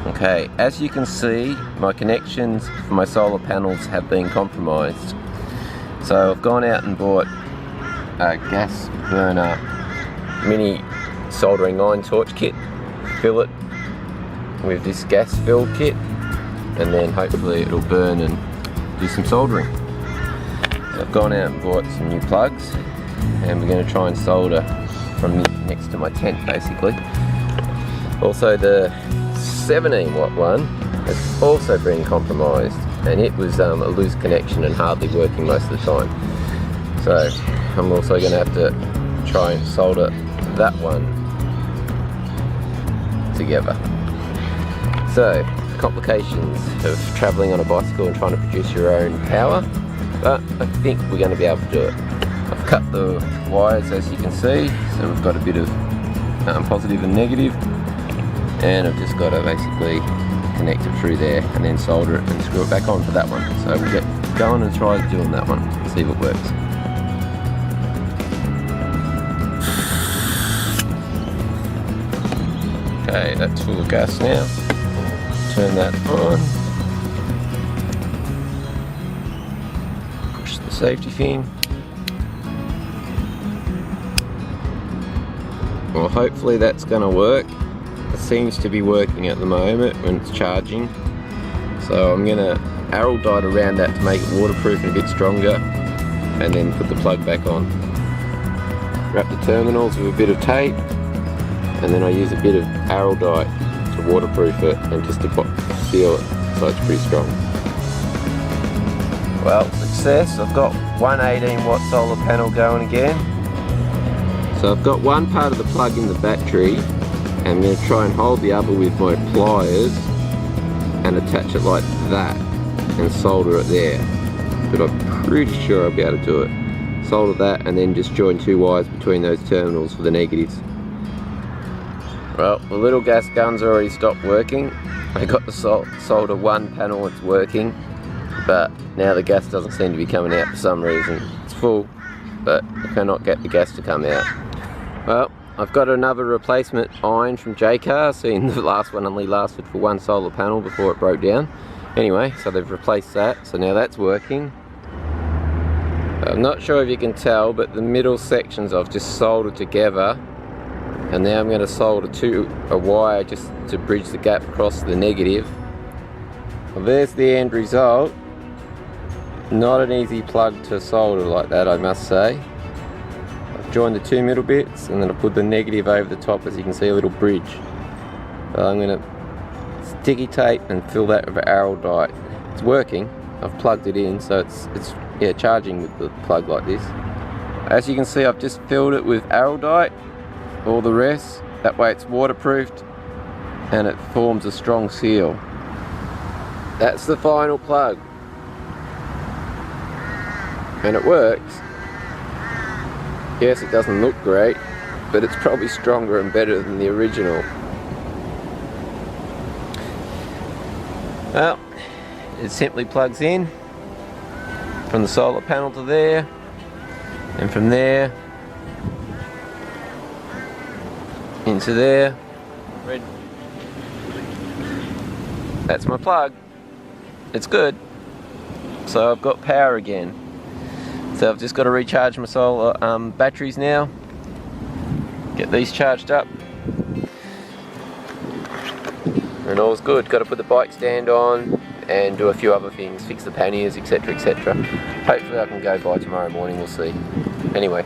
Okay, as you can see, my connections for my solar panels have been compromised. So I've gone out and bought a gas burner mini soldering iron torch kit, fill it with this gas fill kit, and then hopefully it'll burn and do some soldering. So I've gone out and bought some new plugs, and we're going to try and solder from next to my tent basically. Also the 17 watt one has also been compromised, and it was a loose connection and hardly working most of the time. So I'm also going to have to try and solder that one together. So complications of travelling on a bicycle and trying to produce your own power, but I think we're going to be able to do it. I've cut the wires as you can see, so we've got a bit of positive and negative, and I've just got to basically connect it through there and then solder it and screw it back on for that one. So we'll get going and try doing that one and see if it works. Okay, that's full of gas now. Turn that on. Push the safety fin. Well, hopefully that's going to work. It seems to be working at the moment when it's charging. So I'm going to araldite around that to make it waterproof and a bit stronger, and then put the plug back on. Wrap the terminals with a bit of tape, and then I use a bit of araldite to waterproof it and just to seal it so it's pretty strong. Well, success. I've got one 18 watt solar panel going again. So I've got one part of the plug in the battery, and I'm going to try and hold the other with my pliers and attach it like that and solder it there. But I'm pretty sure I'll be able to do it. Solder that and then just join two wires between those terminals for the negatives. Well, the little gas gun's already stopped working. I got the solder one panel, it's working, but now the gas doesn't seem to be coming out for some reason. It's full, but I cannot get the gas to come out. Well, I've got another replacement iron from J-Car, seeing the last one only lasted for one solar panel before it broke down. Anyway, so they've replaced that, so now that's working. I'm not sure if you can tell, but the middle sections I've just soldered together, and now I'm going to solder a wire just to bridge the gap across the negative. Well, there's the end result. Not an easy plug to solder like that, I must say. I've joined the two middle bits, and then I put the negative over the top, as you can see, a little bridge. But I'm going to sticky tape and fill that with araldite. It's working. I've plugged it in, so it's charging with the plug like this. As you can see, I've just filled it with araldite, all the rest. That way it's waterproofed and it forms a strong seal. That's the final plug. And it works. Yes, it doesn't look great, but it's probably stronger and better than the original. Well, it simply plugs in from the solar panel to there, and from there into there. Red. That's my plug. It's good. So I've got power again. So I've just got to recharge my solar batteries now. Get these charged up. And all's good. Got to put the bike stand on and do a few other things, fix the panniers, etc, etc. Hopefully I can go by tomorrow morning, we'll see. Anyway,